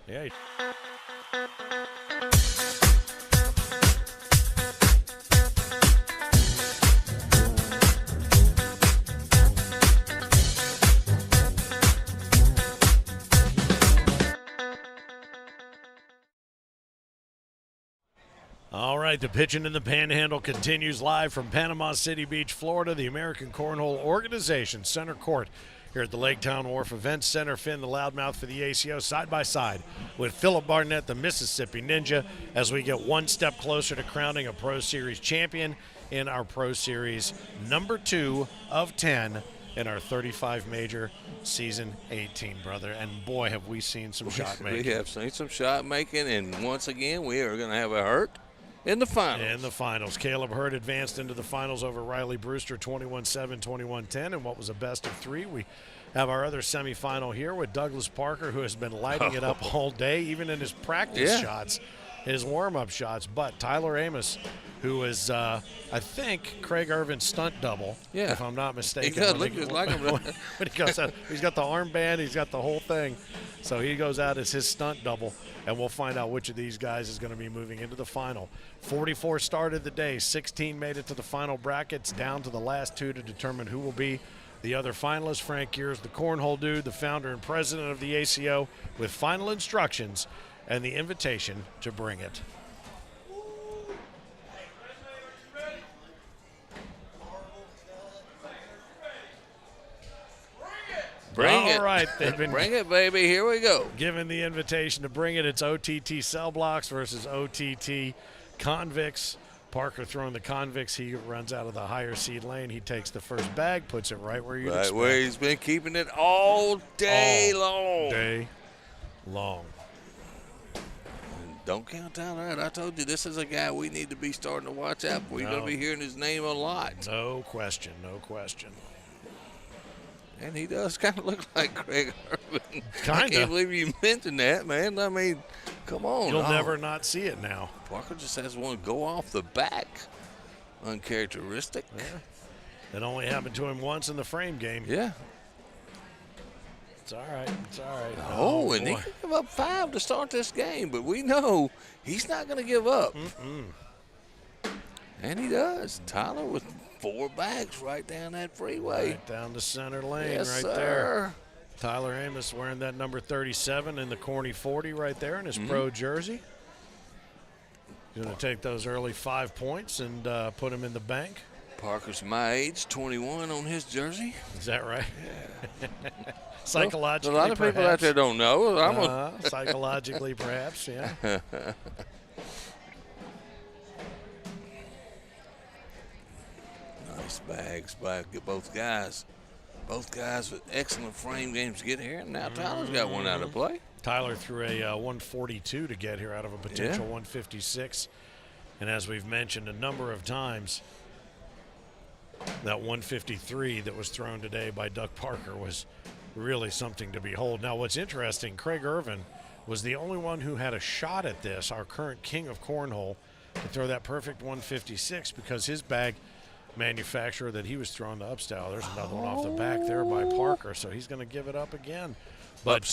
Yeah. All right, the pitching in the Panhandle continues live from Panama City Beach, Florida. The American Cornhole Organization Center Court here at the Lake Town Wharf Events Center. Finn, the loudmouth for the ACO, side by side with Philip Barnett, the Mississippi Ninja, as we get one step closer to crowning a Pro Series champion in our Pro Series number 2 of 10 in our 35 major season 18, brother. And boy, have we seen some shot making. We have seen some shot making, and once again, we are going to have a hurt in the finals. In the finals. Caleb Hurt advanced into the finals over Riley Brewster 21-7, 21-10, and what was a best of 3. We have our other semifinal here with Douglas Parker, who has been lighting it up all day, even in his practice shots, his warm-up shots. But Tyler Amos, who is, I think, Craig Irvin's stunt double, if I'm not mistaken. He does look just like him. When he goes out, he's got the armband, he's got the whole thing. So he goes out as his stunt double, and we'll find out which of these guys is going to be moving into the final. 44 started the day. 16 made it to the final brackets, down to the last 2 to determine who will be the other finalists. Frank Gears, the Cornhole Dude, the founder and president of the ACO, with final instructions and the invitation to bring it. Bring it. All right, they've been bring it, baby. Here we go. given the invitation to bring it. It's OTT Cell Blocks versus OTT Convicts. Parker throwing the Convicts. He runs out of the higher seed lane. He takes the first bag, puts it right where you'd expect. Right where he's been keeping it all day long. Day long. Don't count out that. I told you this is a guy we need to be starting to watch out for. You're going to be hearing his name a lot. No question, no question. And he does kind of look like Craig Irvin. Kinda. I can't believe you mentioned that, man. I mean, come on. You'll never not see it now. Parker just has one go off the back. Uncharacteristic. Yeah. It only happened to him once in the frame game. Yeah. It's all right. It's all right. Oh, and he could give up 5 to start this game, but we know he's not going to give up. And he does. Tyler with 4 bags right down that freeway. Right down the center lane, Yes, right sir. there. Tyler Amos wearing that number 37 in the corny 40 right there in his pro jersey. He's going to take those early 5 points and put them in the bank. Parker's my age, 21 on his jersey. Is that right? Yeah. Psychologically, a lot of people out there don't know. Psychologically, perhaps, yeah. Nice bags by both guys. Both guys with excellent frame games to get here. And now Tyler's got one out of play. Tyler threw a 142 to get here out of a potential 156. And as we've mentioned a number of times, that 153 that was thrown today by Doug Parker was really something to behold. Now, what's interesting, Craig Irvin was the only one who had a shot at this, our current king of cornhole, to throw that perfect 156 because his bag manufacturer that he was throwing the upstyle, there's another one off the back there by Parker, so he's going to give it up again. But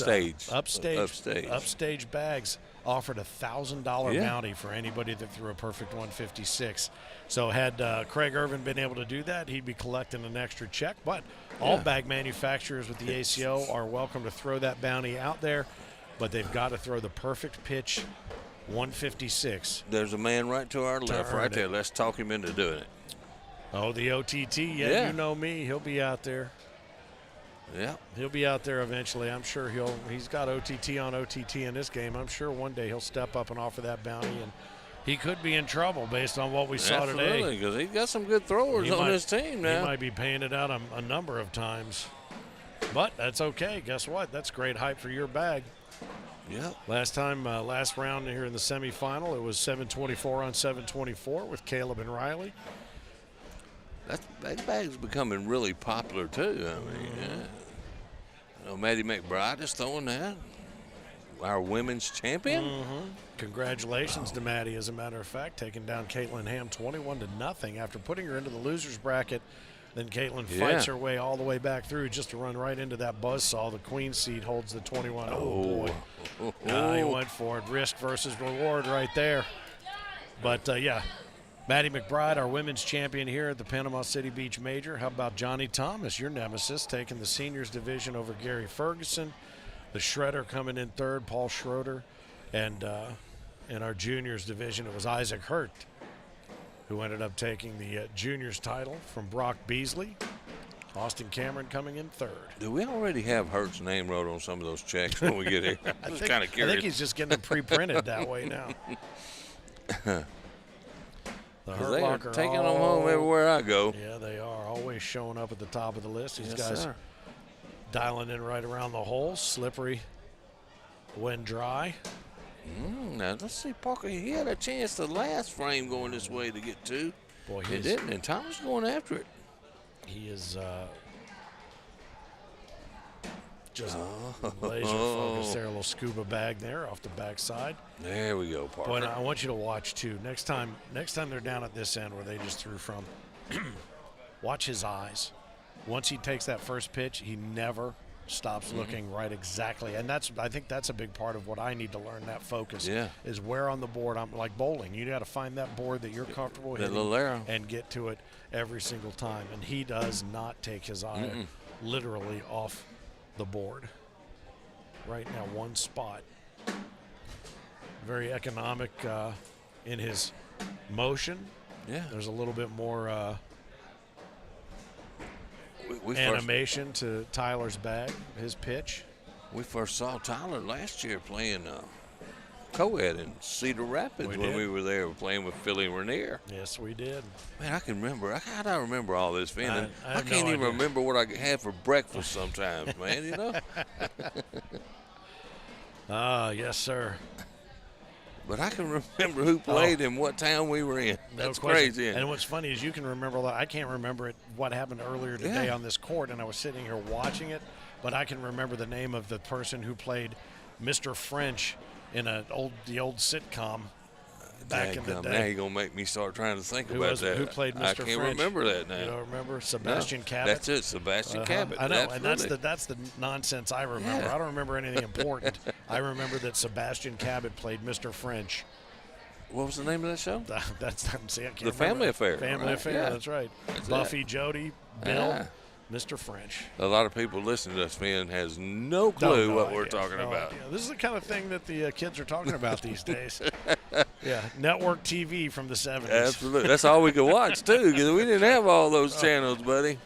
upstage bags offered a $1,000 bounty for anybody that threw a perfect 156. So had Craig Irvin been able to do that, he'd be collecting an extra check. But all bag manufacturers with the ACO are welcome to throw that bounty out there, but they've got to throw the perfect pitch 156. There's a man right to our left right there. Let's talk him into doing it. Oh, the OTT, you know me, he'll be out there. Yeah. He'll be out there eventually. I'm sure he's got OTT on OTT in this game. I'm sure one day he'll step up and offer that bounty, and he could be in trouble based on what we saw today. Absolutely, because he's got some good throwers on his team now. He might be paying it out a number of times. But that's okay. Guess what? That's great hype for your bag. Yeah. Last round here in the semifinal, it was 724 on 724 with Caleb and Riley. That bag's becoming really popular, too. I mean, I know Maddie McBride is throwing that. Our women's champion. Congratulations to Maddie, as a matter of fact, taking down Caitlin Ham 21-0 after putting her into the loser's bracket Then Caitlin fights her way all the way back through just to run right into that buzzsaw. The queen seat holds the 21. Oh, boy. He went for it. Risk versus reward right there. But, yeah, Maddie McBride, our women's champion here at the Panama City Beach Major. How about Johnny Thomas, your nemesis, taking the seniors division over Gary Ferguson. The shredder coming in third, Paul Schroeder. And in our juniors division, it was Isaac Hurt who ended up taking the juniors title from Brock Beasley. Austin Cameron coming in third. Do we already have Hurt's name wrote on some of those checks when we get here? I was kind of curious. I think he's just getting them pre-printed that way now. The Hurt they are Locker taking them home everywhere I go. Yeah, they are. Always showing up at the top of the list. These Yes, guys sir. dialing in right around the hole. Slippery when dry. Now, let's see, Parker. He had a chance the last frame going this way to get to. Boy, He didn't, and Thomas going after it. he is just laser focused there. A little scuba bag there off the backside. There we go, Parker. But I want you to watch, too. Next time they're down at this end where they just threw from, watch his eyes. Once he takes that first pitch, he never stops looking right exactly. And I think that's a big part of what I need to learn, that focus. Yeah. Is where on the board. I'm like bowling. You got to find that board that you're comfortable That hitting little arrow. and get to it every single time. And he does not take his eye literally off the board. Right now, one spot. Very economic in his motion. Yeah. There's a little bit more We animation to Tyler's bag, his pitch. We first saw Tyler last year playing co-ed in Cedar Rapids when we were there playing with Philly Rainier. Yes, we did. Man, I can remember. How do I remember all this, man? I I have can't no even idea. remember what I had for breakfast sometimes, man, you know? Yes, sir. But I can remember who played and what town we were in. No That's question. crazy. And what's funny is you can remember a lot. I can't remember what happened earlier today on this court, and I was sitting here watching it, but I can remember the name of the person who played Mr. French in the old sitcom back in the day. Now you're going to make me start trying to think Who about was- that. who played I Mr. can't French? remember that now. You don't remember? Sebastian Cabot. That's it, Sebastian Cabot. I know, Absolutely. and that's the nonsense I remember. Yeah. I don't remember anything important. I remember that Sebastian Cabot played Mr. French. What was the name of that show? That's see, I can't The remember. Family Affair. Family right? Affair. Yeah. That's right. That's Buffy, Jody, Bill, Yeah. Mr. French. A lot of people listening to us, man, has no clue No what idea, we're talking no about. idea. This is the kind of thing that the kids are talking about these days. Yeah, network TV from the 70s. Absolutely. That's all we could watch, too, because we didn't have all those channels, buddy.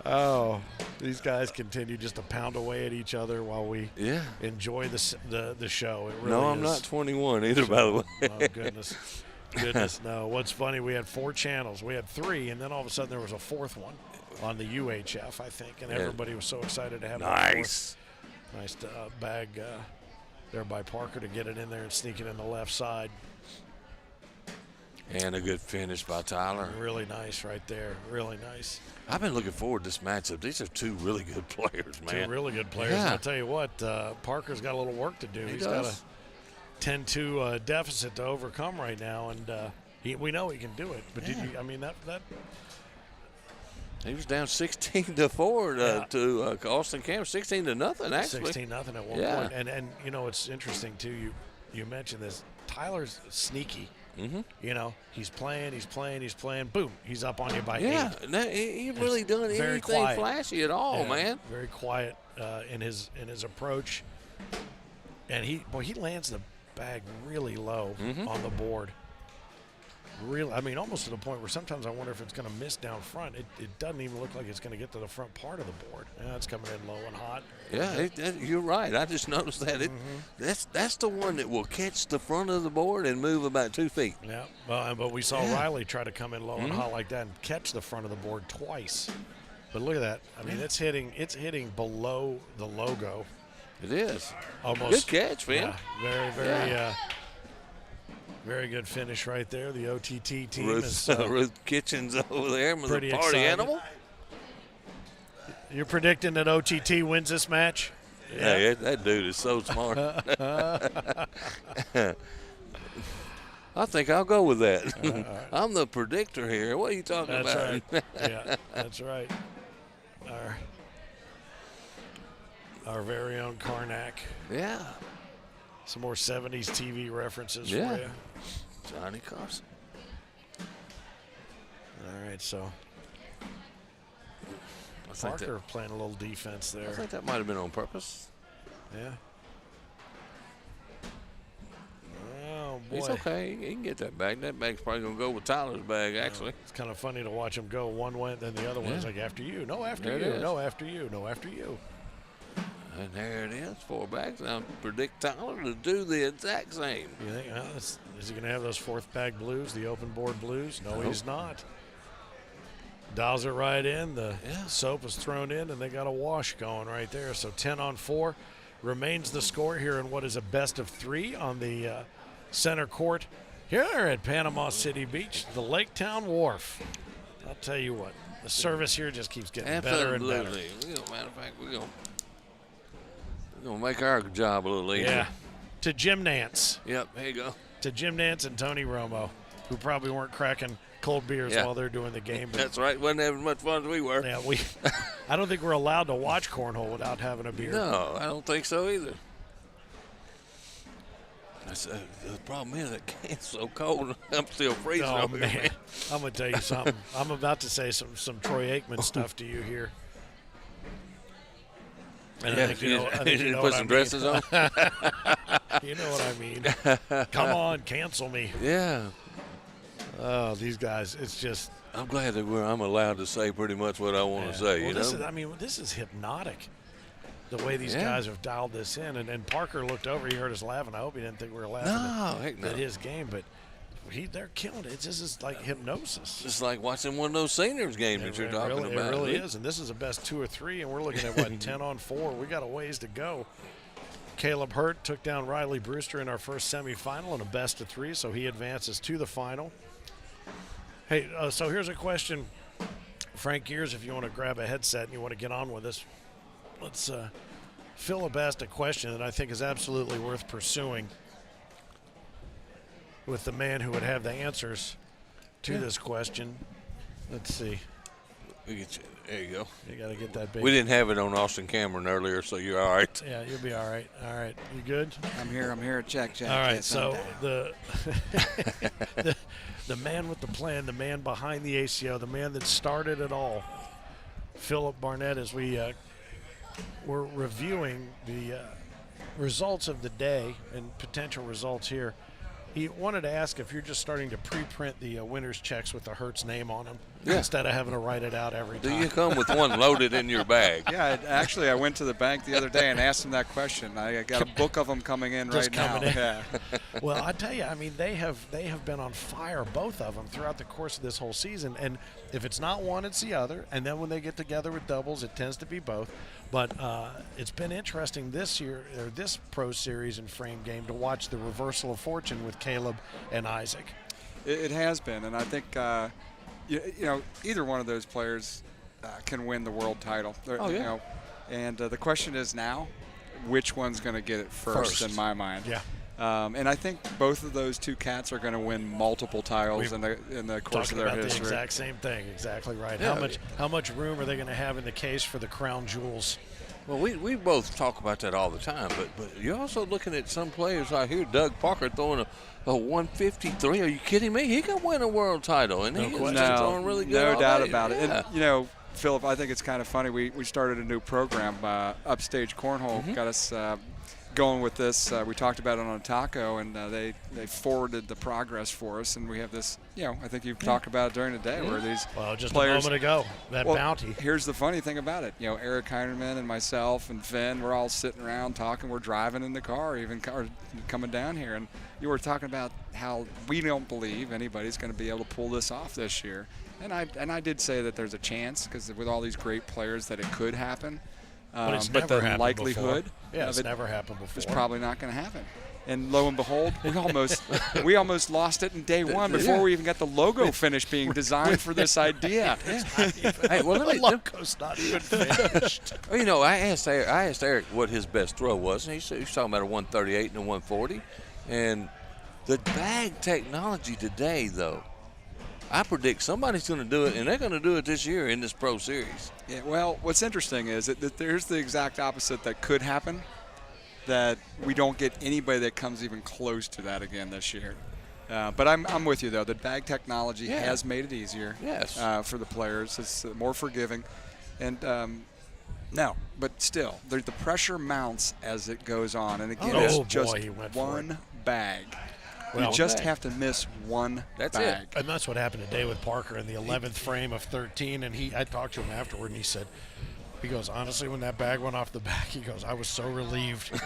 Oh, these guys continue just to pound away at each other while we Yeah. enjoy the show. It really No, I'm is. not 21 either, by the way. Oh, goodness. No. What's funny, we had 4 channels. We had 3, and then all of a sudden there was a 4th one on the UHF, I think, and Yeah. everybody was so excited to have Nice. that 4th. Nice bag there by Parker to get it in there and sneak it in the left side. And a good finish by Tyler. Really nice right there. Really nice. I've been looking forward to this matchup. These are 2 really good players, man. 2 really good players. Yeah. And I'll tell you what, Parker's got a little work to do. He He's does. got a 10-2 deficit to overcome right now, and we know he can do it. But did you? I mean, that He was down 16-4 to Austin Cameron, 16-0 actually. 16-0 at one Yeah. point. And you know, it's interesting too. You mentioned this. Tyler's sneaky. Mm-hmm. You know, he's playing. Boom, he's up on you by 8. Yeah, no, he really done very anything quiet. flashy at all, Yeah, man. Very quiet in his approach, and he lands the bag really low on the board. Really, I mean, almost to the point where sometimes I wonder if it's going to miss down front. It doesn't even look like it's going to get to the front part of the board. Yeah, it's coming in low and hot. Yeah, you're right. I just noticed that. That's the one that will catch the front of the board and move about 2 feet. Yeah, but we saw Riley try to come in low and hot like that and catch the front of the board twice. But look at that. I mean, it's hitting below the logo. It is. Almost. Good catch, man. Yeah, very very good finish right there. The OTT team is Ruth Kitchens over there with pretty a party excited. animal. You're predicting that OTT wins this match? Yeah, that dude is so smart. I think I'll go with that. I'm the predictor here. What are you talking That's about? right. Yeah, that's right. Our very own Karnak. Yeah. Some more 70s TV references Yeah. for you. Johnny Carson. All right, so I think Parker playing a little defense I there. think that might have been on purpose. Yeah. Oh, boy. He's okay. He can get that bag. That bag's probably going to go with Tyler's bag, actually. It's kind of funny to watch him go. One went, then the other one's like, after you. No, after There it you. is. No, after you. No, after you. And there it is, 4 bags. I predict Tyler to do the exact same. You think, is he going to have those 4th bag blues, the open board blues? No, he's not. Dials it right in. The soap is thrown in, and they got a wash going right there. So 10-on-4 remains the score here in what is a best of 3 on the center court here at Panama City Beach, the Lake Town Wharf. I'll tell you what, the service here just keeps getting better and better. Absolutely. Matter of fact, we're going to make our job a little easier. Yeah. To Jim Nance. Yep, there you go. To Jim Nance and Tony Romo, who probably weren't cracking cold beers while they're doing the game. But that's right. Wasn't having much fun as we were. yeah, I don't think we're allowed to watch cornhole without having a beer. No, I don't think so either. The problem is that can's so cold. I'm still freezing over here, man. I'm going to tell you something. I'm about to say some Troy Aikman stuff to you here. And I think you know put what some I dresses mean. on. You know what I mean. Come on, cancel me. Yeah. Oh, these guys, it's just. I'm glad that I'm allowed to say pretty much what I want to say, This is hypnotic, the way these guys have dialed this in. And Parker looked over. He heard us laughing. I hope he didn't think we were laughing at his game. But they're killing it. It's just like hypnosis. It's like watching one of those seniors games that you're talking about. It really is. And this is a best 2 or 3. And we're looking at, 10-on-4. We got a ways to go. Caleb Hurt took down Riley Brewster in our first semifinal in a best of 3. So he advances to the final. Hey, so here's a question. Frank Gears, if you want to grab a headset and you want to get on with us, let's Philip asked a question that I think is absolutely worth pursuing with the man who would have the answers to this question. Let's see. There you go. You got to get that baby. We didn't have it on Austin Cameron earlier, so you're all right. Yeah, you'll be all right. All right. You good? I'm here. Check. All right. So the man with the plan, the man behind the ACO, the man that started it all, Philip Barnett, as we were reviewing the results of the day and potential results here. He wanted to ask if you're just starting to pre-print the winner's checks with the Hertz name on them instead of having to write it out every time. Do you come with one loaded in your bag? Yeah, I went to the bank the other day and asked him that question. I got a book of them coming in just right coming now. In. Yeah. Well, I tell you, I mean, they have been on fire, both of them, throughout the course of this whole season. And if it's not one, it's the other. And then when they get together with doubles, it tends to be both. But it's been interesting this year, or this Pro Series and Frame game, to watch the reversal of fortune with Caleb and Isaac. It has been, and I think either one of those players can win the world title. And the question is now, which one's going to get it first in my mind? Yeah. And I think both of those two cats are going to win multiple titles in the course of their history. The exact same thing. Exactly right. Yeah. How much room are they going to have in the case for the crown jewels? Well, we both talk about that all the time, but you're also looking at some players out here. Doug Parker throwing a 153. Are you kidding me? He could win a world title, and he's throwing really good. No doubt day. about it. Yeah. And Philip, I think it's kind of funny. We started a new program, Upstage Cornhole, got us going with this. We talked about it on Taco, and they forwarded the progress for us, and we have this. I think you've talked about it during the day where these just players, a moment ago, that bounty. Here's the funny thing about it. Eric Heinerman and myself and Finn, we're all sitting around talking. We're driving in the car, even coming down here, and you were talking about how we don't believe anybody's going to be able to pull this off this year. And I did say that there's a chance because with all these great players that it could happen. But the likelihood it's never happened before. It's probably not going to happen. And lo and behold, we almost lost it in day one before we even got the logo finished being designed for this idea. Hey, well, the logo's not even finished. I asked Eric what his best throw was, and he was talking about a 138 and a 140, and The bag technology today, though, I predict somebody's going to do it, and they're going to do it this year in this Pro Series. Yeah, well, what's interesting is that there's the exact opposite that could happen, that we don't get anybody that comes even close to that again this year. But I'm with you, though. The bag technology has made it easier for the players. It's more forgiving. And no, but still, the pressure mounts as it goes on. And again, it's just one bag. Well, you just have to miss one bag. It. And that's what happened today with Parker in the 11th frame of 13. And I talked to him afterward, and he goes, honestly, when that bag went off the back, he goes, I was so relieved.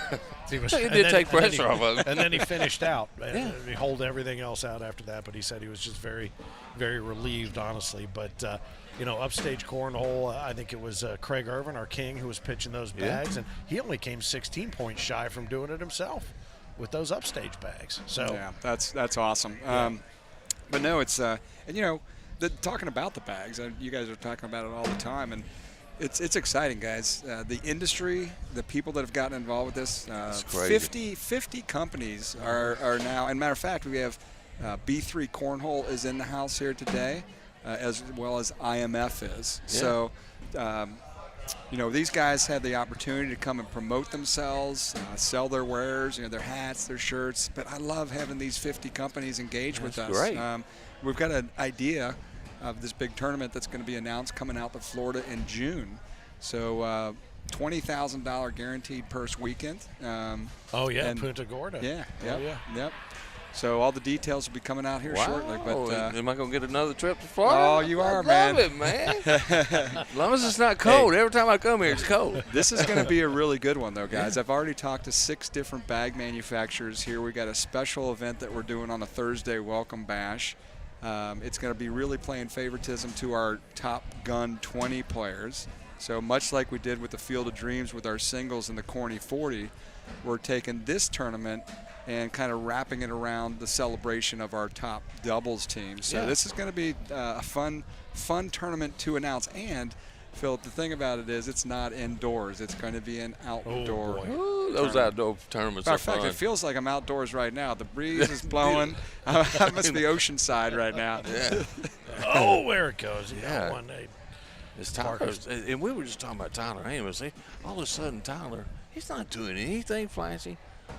He did take pressure off of him. And then he finished out. He held everything else out after that, but he said he was just very, very relieved, honestly. But, upstage cornhole, I think it was Craig Irvin, our king, who was pitching those bags, and he only came 16 points shy from doing it himself with those upstage bags. So yeah, that's awesome. But no, it's talking about the bags, you guys are talking about it all the time, and it's exciting, guys. The industry, the people that have gotten involved with this, 50 companies are now. And matter of fact, we have B3 Cornhole is in the house here today, as well as IMF is. Yeah. So. These guys had the opportunity to come and promote themselves, sell their wares, their hats, their shirts. But I love having these 50 companies engage with us. Great. We've got an idea of this big tournament that's going to be announced coming out to Florida in June. So $20,000 guaranteed purse weekend. Punta Gorda. Yep. So all the details will be coming out here shortly. But am I going to get another trip to Florida? Oh, you are, man. I love it, man. As long as it's not cold. Every time I come here, it's cold. This is going to be a really good one, though, guys. I've already talked to 6 different bag manufacturers here. We got a special event that we're doing on a Thursday welcome bash. It's going to be really playing favoritism to our Top Gun 20 players. So much like we did with the Field of Dreams with our singles in the Corny 40, we're taking this tournament and kind of wrapping it around the celebration of our top doubles team. So this is going to be a fun tournament to announce. And, Philip, the thing about it is it's not indoors. It's going to be an outdoor Ooh, those outdoor tournaments are fun. In fact, it feels like I'm outdoors right now. The breeze is blowing. I must be oceanside right now. Yeah. There it goes. It's Tyler. And we were just talking about Tyler Amos. All of a sudden, Tyler, he's not doing anything flashy.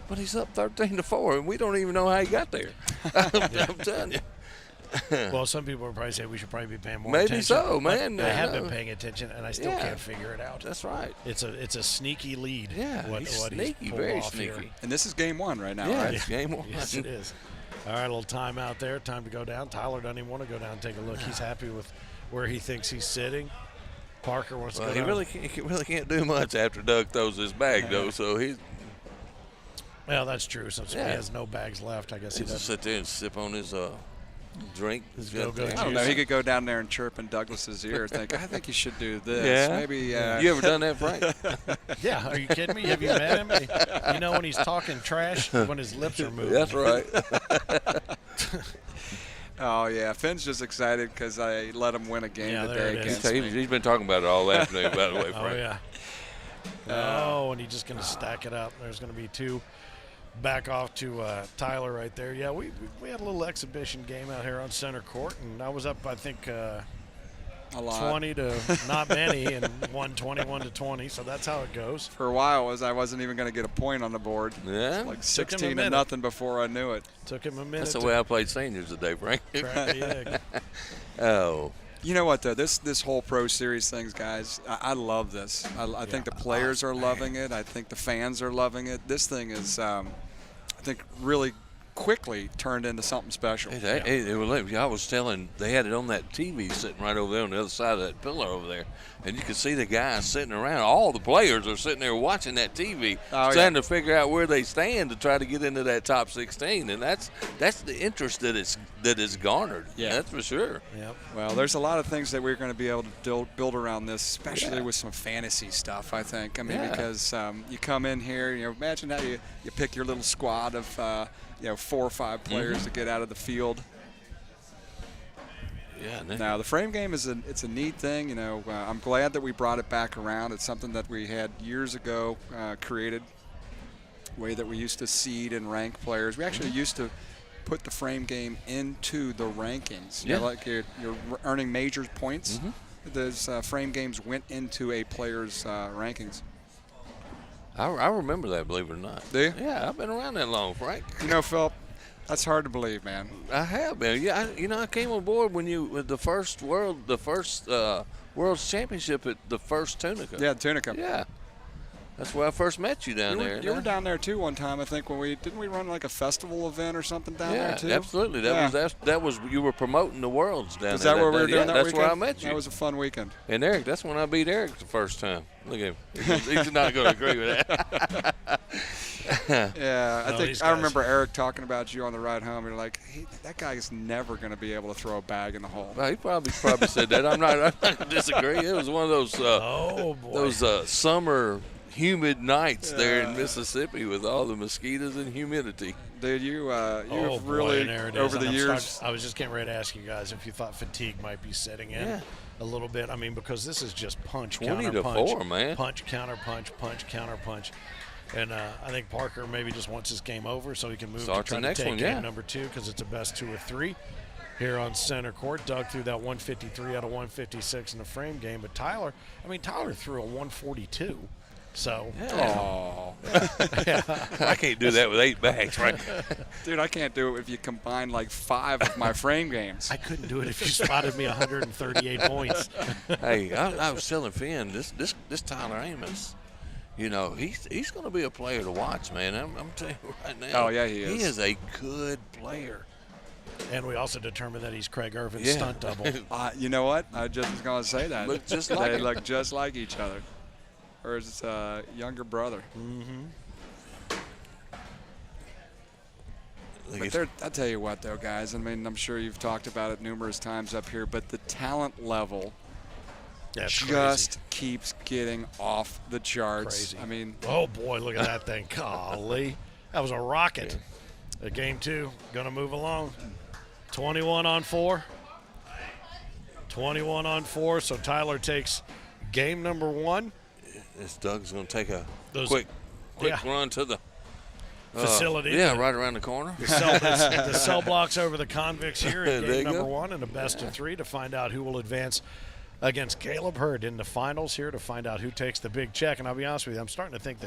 But he's up 13-4, and we don't even know how he got there. I'm telling you. Well, some people would probably say we should probably be paying more attention. attention. Maybe so, man. I have been paying attention, and I still can't figure it out. That's right. It's a sneaky lead. Yeah, what sneaky, he's very off sneaky. Here. And this is game 1 right now, right? It's game 1. Yes, it is. All right, a little time out there. Time to go down. Tyler doesn't even want to go down and take a look. He's happy with where he thinks he's sitting. Parker wants to go down. He really can't do much after Doug throws his bag, though, so he's – well, that's true. Since he has no bags left, I guess he doesn't. Just sit there and sip on his drink. His go-go I don't know. He could go down there and chirp in Douglas's ear. I think you should do this. Yeah. Maybe. You ever done that, Frank? Yeah. Are you kidding me? Have you met him? You know when he's talking trash, when his lips are moving. That's right. Oh, yeah. Finn's just excited because I let him win a game today against me. He's been talking about it all afternoon, by the way, Frank. Oh, yeah. And he's just going to stack it up. There's going to be 2. Back off to Tyler right there. Yeah, we had a little exhibition game out here on center court, and I was up, I think, a lot. 20 to not many, and won 21-20. So that's how it goes. For a while, I wasn't even going to get a point on the board. Yeah, like 16-0 before I knew it. Took him a minute. That's the way I played seniors today, Frank. Yeah. Oh. You know what, though? This whole Pro Series things, guys, I love this. I think the players are loving it. I think the fans are loving it. This thing is, I think, really quickly turned into something special. I was telling, they had it on that TV sitting right over there on the other side of that pillar over there, and you could see the guys sitting around. All the players are sitting there watching that TV, trying to figure out where they stand to try to get into that top 16, and that's the interest that is garnered. Yeah, that's for sure. Yep. Well, there's a lot of things that we're going to be able to build around this, especially with some fantasy stuff, I think. I mean, because you come in here, imagine how you pick your little squad of 4 or 5 players to get out of the field. Yeah. Now the frame game is it's a neat thing. I'm glad that we brought it back around. It's something that we had years ago created. Way that we used to seed and rank players. We actually used to put the frame game into the rankings. Yeah. Like you're earning major points. Those frame games went into a player's rankings. I remember that, believe it or not. Do you? Yeah, I've been around that long, Frank. You know, Phil, that's hard to believe, man. I have been. Yeah, I came aboard with the first World's Championship at the first Tunica. Yeah, Tunica. Yeah. That's where I first met you down there. You were down there too one time, I think. Didn't we run like a festival event or something down there too? Yeah, absolutely. That was you were promoting the Worlds down there. Is that where we were doing that That's weekend? where I met you. That was a fun weekend. And Eric, that's when I beat Eric the first time. Look at him. He's not going to agree with that. Yeah, I remember Eric talking about you on the ride home. You're like, that guy is never going to be able to throw a bag in the hole. Well, he probably said that. I'm not going to disagree. It was one of those summer humid nights there in Mississippi with all the mosquitoes and humidity. Dude, you've really, over the years. I was just getting ready to ask you guys if you thought fatigue might be setting in a little bit. I mean, because this is just punch, 20 counter, to punch, 4, man. Punch, counter, punch, punch, counter, punch. And I think Parker maybe just wants this game over so he can move to try to take game number 2 because it's a best 2 or 3 here on center court. Doug threw that 153 out of 156 in the frame game. But Tyler threw a 142. So, I can't do that with 8 bags, right? Dude, I can't do it if you combine like 5 of my frame games. I couldn't do it if you spotted me 138 points. Hey, I was telling Finn, this Tyler Amos, you know, he's going to be a player to watch, man. I'm telling you right now. Oh, yeah, he is. He is a good player. And we also determined that he's Craig Irvin's stunt double. You know what? I just was going to say that. Look just like they look just like each other. Or his younger brother. But I tell you what, though, guys. I mean, I'm sure you've talked about it numerous times up here, but the talent level just keeps getting off the charts. Crazy. I mean, oh boy, look at that thing! Golly, that was a rocket. Game 2, gonna move along. 21 on 4. 21 on 4. So Tyler takes game number 1. This Doug's going to take a quick run to the facility. Right around the corner. The cell blocks over the Convicts here in game number 1 and a best of 3 to find out who will advance against Caleb Hurd in the finals here to find out who takes the big check. And I'll be honest with you, I'm starting to think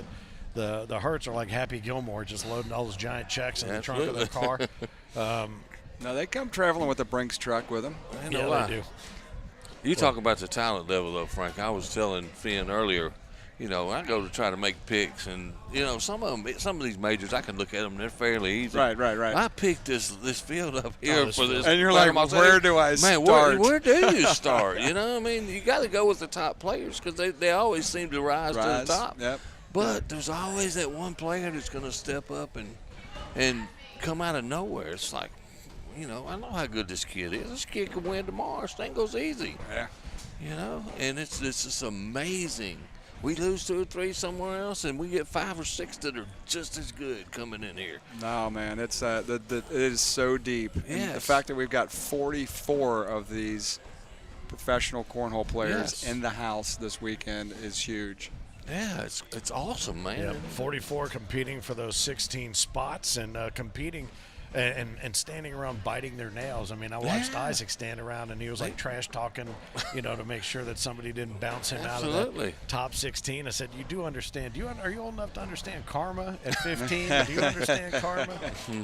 that the Hurts are like Happy Gilmore, just loading all those giant checks in the trunk of their car. No, they come traveling with the Brinks truck with them. They do. You talk about the talent level, though, Frank. I was telling Finn earlier, you know, I go to try to make picks, and you know, some of these majors, I can look at them; they're fairly easy. Right. I picked this field up here for this, and you're like, where do I start? Where do you start? You know, I mean, you got to go with the top players because they always seem to rise to the top. Yep. But there's always that one player that's going to step up and come out of nowhere. It's like, you know, I know how good this kid is. This kid can win tomorrow. This thing goes easy. Yeah. You know, and it's just amazing. We lose 2 or 3 somewhere else, and we get 5 or 6 that are just as good coming in here. No, man, it's it is so deep. Yes. The fact that we've got 44 of these professional cornhole players in the house this weekend is huge. Yeah, it's awesome, man. Yep. 44 competing for those 16 spots and competing and standing around biting their nails. I mean, I watched Isaac stand around and he was like trash talking, you know, to make sure that somebody didn't bounce him out of that top 16. I said, you do understand. Are you old enough to understand karma at 15? Do you understand karma?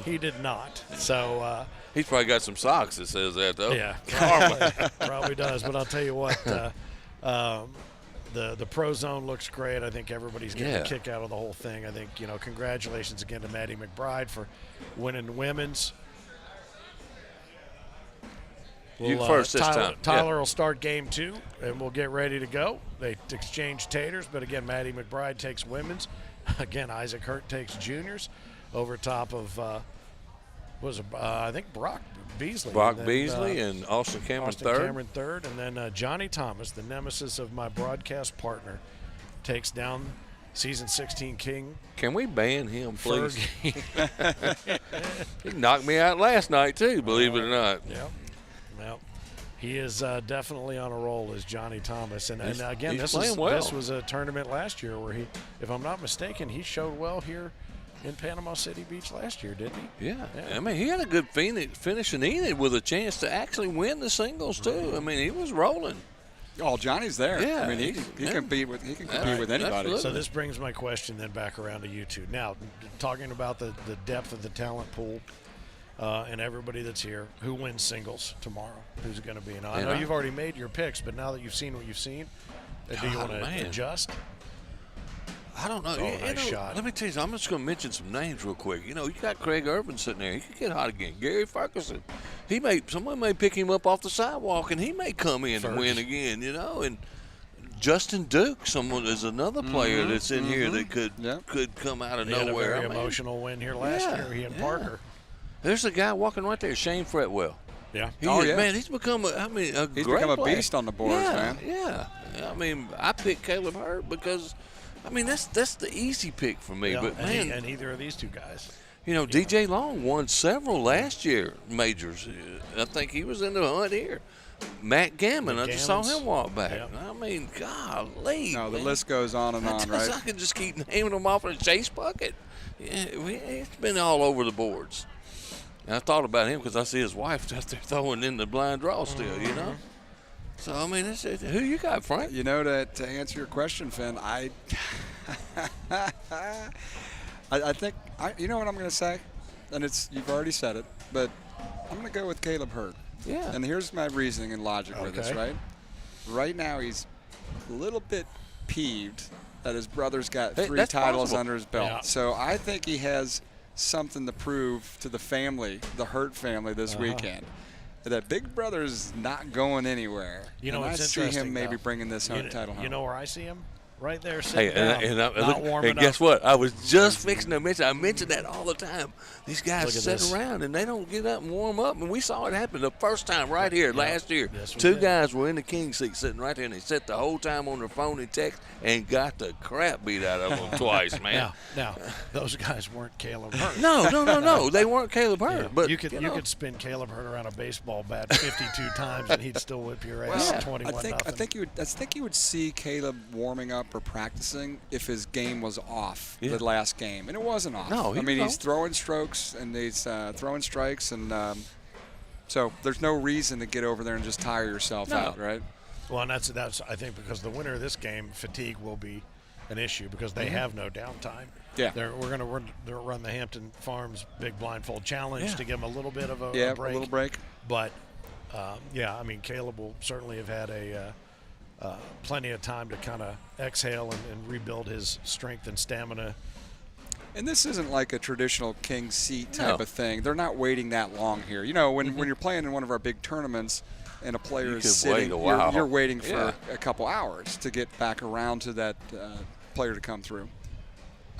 He did not. So he's probably got some socks that says that, though. Yeah, karma probably does. But I'll tell you what, the pro zone looks great. I think everybody's getting a kick out of the whole thing. I think, you know, congratulations again to Maddie McBride for winning women's. You first this time. Tyler will start game 2, and we'll get ready to go. They exchange taters, but again, Maddie McBride takes women's. Again, Isaac Hurt takes juniors over top of, I think Brock Beasley. Beasley and Austin Cameron third. And then Johnny Thomas, the nemesis of my broadcast partner, takes down season 16 king. Can we ban him, please? He knocked me out last night, too, believe it or not. Yeah. Well, he is definitely on a roll as Johnny Thomas. And again, this was a tournament last year where he, if I'm not mistaken, he showed well here in Panama City Beach last year, didn't he? Yeah. I mean, he had a good finish in Enid with a chance to actually win the singles too. I mean, he was rolling. Oh, Johnny's there. Yeah, I mean, he can compete with anybody. Absolutely. So this brings my question then back around to you two. Now, talking about the depth of the talent pool and everybody that's here, who wins singles tomorrow? Who's it going to be? Now, I know you've already made your picks, but now that you've seen what you've seen, do you want to adjust? I don't know. Nice shot. Let me tell you, I'm just going to mention some names real quick. You know, you got Craig Urban sitting there. He could get hot again. Gary Ferguson. Someone may pick him up off the sidewalk, and he may come in and win again. You know, and Justin Duke, someone is another player that's in here that could come out of nowhere. Had a very emotional win here last year. He and Parker. There's a guy walking right there, Shane Fretwell. Yeah. Man, he's become a He's great become a player. beast on the boards, man. Yeah. I mean, I picked Caleb Hurt because, I mean, that's the easy pick for me. Yeah, but and either of these two guys. You know, DJ Long won several last year majors. I think he was in the hunt here. Matt Gammon, I just saw him walk back. Yep. I mean, golly. No, the man. list goes on and on, right? I can just keep naming them off in a Chase bucket. Yeah, it's been all over the boards. And I thought about him because I see his wife out there throwing in the blind draw still, you know? So, I mean, who you got, Frank? You know, to answer your question, Finn, I think, you know what I'm going to say? And you've already said it, but I'm going to go with Caleb Hurt. Yeah. And here's my reasoning and logic with this, right? Right now, he's a little bit peeved that his brother's got three titles under his belt. Yeah. So I think he has something to prove to the family, the Hurt family, this weekend. That big brother's not going anywhere. You know, and it's I see interesting, him maybe though. bring this title home. You know where I see him? Right there, sitting down, And guess what? I was just fixing to mention. I mention that all the time. These guys sit around and they don't get up and warm up. And we saw it happen the first time right here last year. Yes, Two guys were in the king seat sitting right there, and they sat the whole time on their phone and text and got the crap beat out of them twice, man. Now, those guys weren't Caleb Hurt. No. They weren't Caleb Hurt. Yeah. But you could spin Caleb Hurt around a baseball bat 52 times and he'd still whip your ass 21-0. I think you would see Caleb warming up or practicing if his game was off the last game, and it wasn't off. No, he's throwing strokes and he's throwing strikes, and so there's no reason to get over there and just tire yourself out, right? Well, and that's I think because the winner of this game, fatigue will be an issue because they have no downtime. Yeah, we're going to run the Hampton Farms Big Blindfold Challenge to give them a little bit of a break. A little break. But I mean, Caleb will certainly have had plenty of time to kind of exhale and rebuild his strength and stamina. And this isn't like a traditional king seat type of thing. They're not waiting that long here. You know, when you're playing in one of our big tournaments and a player is sitting, you're waiting for a couple hours to get back around to that player to come through.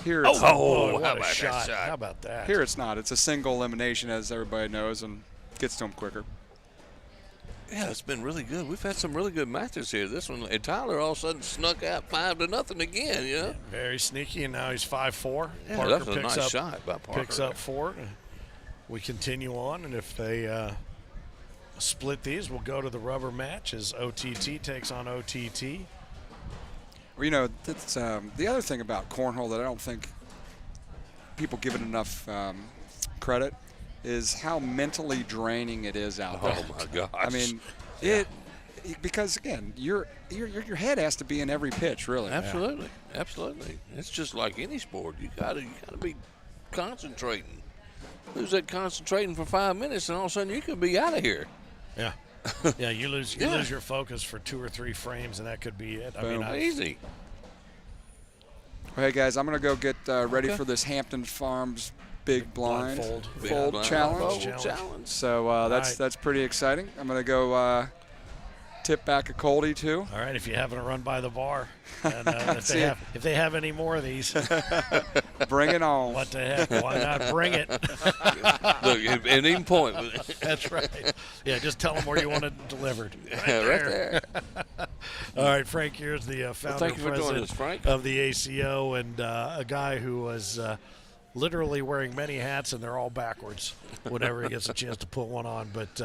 Here, it's what a shot. How about that? Here it's not. It's a single elimination, as everybody knows, and gets to him quicker. Yeah, it's been really good. We've had some really good matches here. This one, and Tyler all of a sudden snuck out 5-0 again. You know, very sneaky, and now he's 5-4. Yeah, Parker that was a nice shot by Parker. Picks up 4. We continue on, and if they split these, we'll go to the rubber match as OTT takes on OTT. Well, you know, that's the other thing about cornhole that I don't think people give it enough credit is how mentally draining it is out there. Oh my gosh! I mean, because again, your head has to be in every pitch, really. Absolutely. It's just like any sport. You gotta be concentrating. Lose that concentrating for 5 minutes, and all of a sudden you could be out of here. Yeah. Yeah, you lose your focus for 2 or 3 frames, and that could be it. I mean, easy. Well, hey guys, I'm gonna go get ready for this Hampton Farms Big Blindfold Challenge. So that's pretty exciting. I'm gonna go tip back a Coldie too. All right, if you haven't run by the bar, and if they have any more of these, bring it on. What the heck? Why not bring it? Look, and even point with it. That's right. Yeah, just tell them where you want it delivered. Right there. All right, Frank, here's the founder president of the ACO, and a guy who was literally wearing many hats, and they're all backwards whenever he gets a chance to put one on. But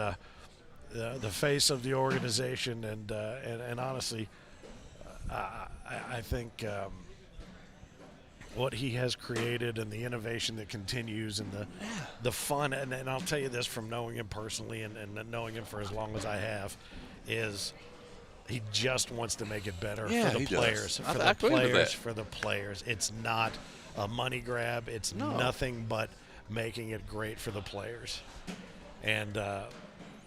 the face of the organization, and honestly, I think what he has created and the innovation that continues and the fun. And I'll tell you this from knowing him personally and knowing him for as long as I have, is he just wants to make it better for the players. For the players. It's not a money grab. It's nothing but making it great for the players. And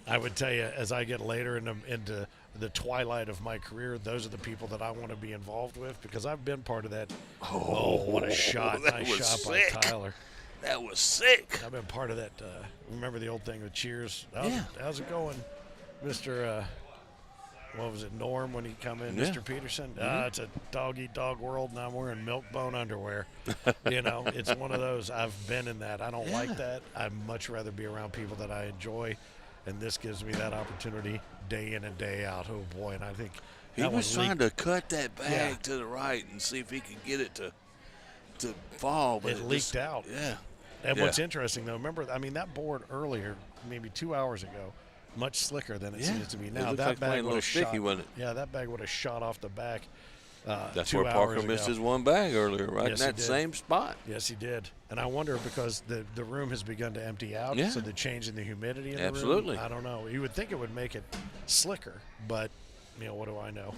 I would tell you, as I get later into the twilight of my career, those are the people that I want to be involved with, because I've been part of that. Oh, what a shot. Nice shot sick. by Tyler. That was sick. I've been part of that. Remember the old thing with cheers? How's it going, Mr. What was it, Norm, when he come in? Mr. Peterson? It's a dog-eat-dog world, and I'm wearing milk-bone underwear. It's one of those. I've been in that. I don't like that. I'd much rather be around people that I enjoy, and this gives me that opportunity day in and day out. Oh, boy, and I think he was trying to cut that bag to the right and see if he could get it to fall. But it leaked out. Yeah. And what's interesting, though, remember, that board earlier, maybe 2 hours ago, much slicker than it seems to be now. That bag would have shot. Yeah, that bag would have shot off the back. That's where Parker missed his one bag earlier, right in that same spot. Yes, he did. And I wonder, because the room has begun to empty out, so the change in the humidity in the room. I don't know. You would think it would make it slicker, but what do I know?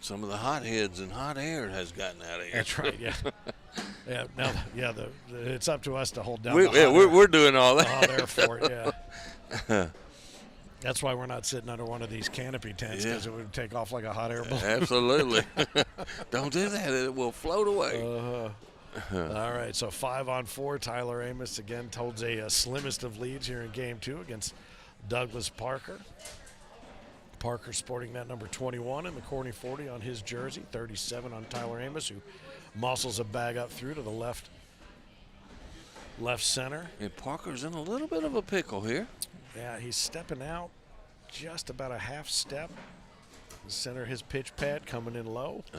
Some of the hot heads and hot air has gotten out of here. That's right. Yeah. Now, it's up to us to hold down. We're doing all that. The hot air for it. Yeah. That's why we're not sitting under one of these canopy tents, because it would take off like a hot air balloon. Absolutely. Don't do that. It will float away. All right, so 5-on-4. Tyler Amos again holds a slimmest of leads here in Game 2 against Douglas Parker. Parker sporting that number 21 and the Corny 40 on his jersey, 37 on Tyler Amos, who muscles a bag up through to the left center. And Parker's in a little bit of a pickle here. Yeah, he's stepping out just about a half step. Center his pitch pad coming in low. It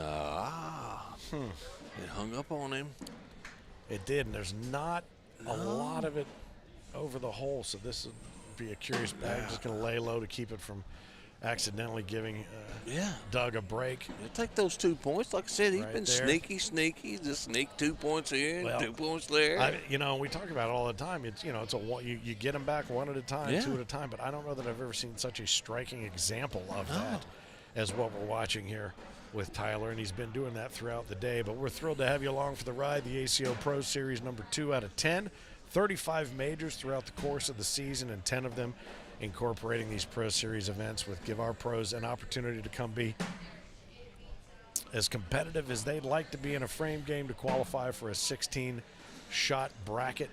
hung up on him. It did, and there's not a lot of it over the hole, so this would be a curious bag. Just going to lay low to keep it from accidentally giving Doug a break. He'll take those 2 points. Like I said, he's been sneaky. Just sneak 2 points here, 2 points there. We talk about it all the time. It's it's you get them back one at a time, two at a time. But I don't know that I've ever seen such a striking example of that as what we're watching here with Tyler, and he's been doing that throughout the day. But we're thrilled to have you along for the ride. The ACO-PRO Series number 2 out of 10, 35 majors throughout the course of the season, and 10 of them incorporating these Pro Series events would give our pros an opportunity to come be as competitive as they'd like to be in a frame game to qualify for a 16-shot bracket,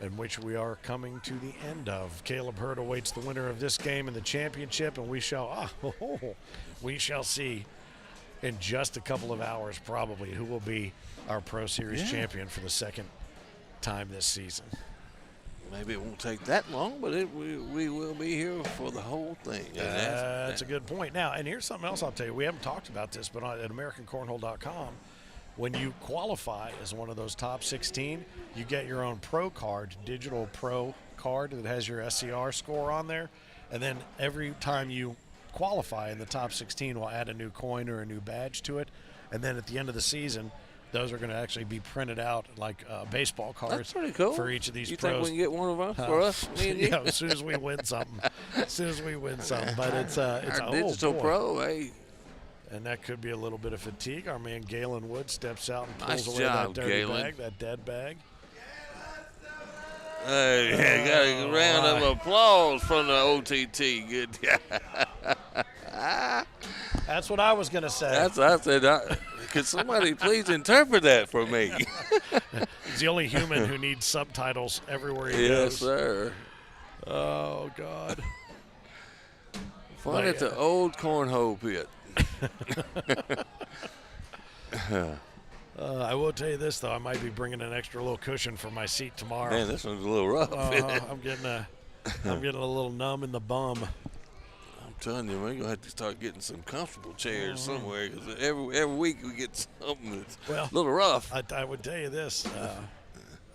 in which we are coming to the end of. Caleb Hurd awaits the winner of this game in the championship, and we shall see in just a couple of hours probably who will be our Pro Series champion for the second time this season. Maybe it won't take that long, but we will be here for the whole thing. That's a good point. Now, and here's something else I'll tell you. We haven't talked about this, but at AmericanCornhole.com, when you qualify as one of those top 16, you get your own pro card, digital pro card that has your SCR score on there. And then every time you qualify in the top 16, we'll add a new coin or a new badge to it. And then at the end of the season, those are going to actually be printed out like baseball cards. That's pretty cool. For each of these you pros. You think we can get one of us for us, me and you? As soon as we win something. But it's our digital pro, hey. And that could be a little bit of fatigue. Our man Galen Wood steps out and pulls nice away job, that dirty Galen. bag, that dead bag. Hey, got a round of applause from the OTT. Good. That's what I was going to say. That's what I said. Could somebody please interpret that for me? He's the only human who needs subtitles everywhere he Yes, goes. sir. Oh, God. Fun at the old cornhole pit. I will tell you this, though. I might be bringing an extra little cushion for my seat tomorrow. Man, this one's a little rough. I'm getting a little numb in the bum. I'm telling you, we're going to have to start getting some comfortable chairs somewhere, because every week we get something that's a little rough. I would tell you this.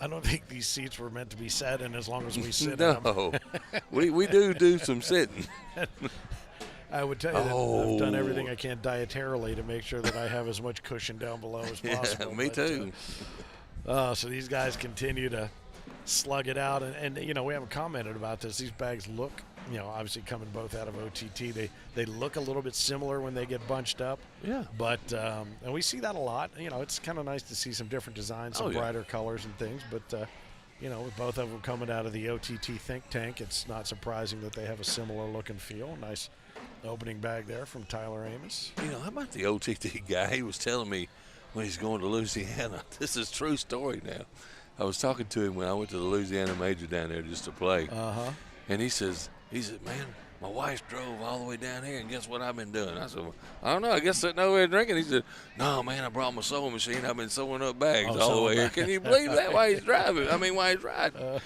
I don't think these seats were meant to be sat in as long as we sit in No. them. we do some sitting. I would tell you that I've done everything I can dietarily to make sure that I have as much cushion down below as possible. Me too. So these guys continue to slug it out. And, you know, we haven't commented about this. These bags look, you know, obviously coming both out of OTT. They look a little bit similar when they get bunched up. Yeah. But, and we see that a lot. You know, it's kind of nice to see some different designs, some brighter colors and things. But, you know, with both of them coming out of the OTT think tank, it's not surprising that they have a similar look and feel. Nice opening bag there from Tyler Amos. You know, how about the OTT guy? He was telling me when he's going to Louisiana. This is a true story now. I was talking to him when I went to the Louisiana Major down there just to play. And he says, man, my wife drove all the way down here, and guess what I've been doing? I said, well, I don't know. I guess sitting over here drinking. He said, no, man, I brought my sewing machine. I've been sewing up bags all the way here. Can you believe that? While he's driving? I mean, while he's riding.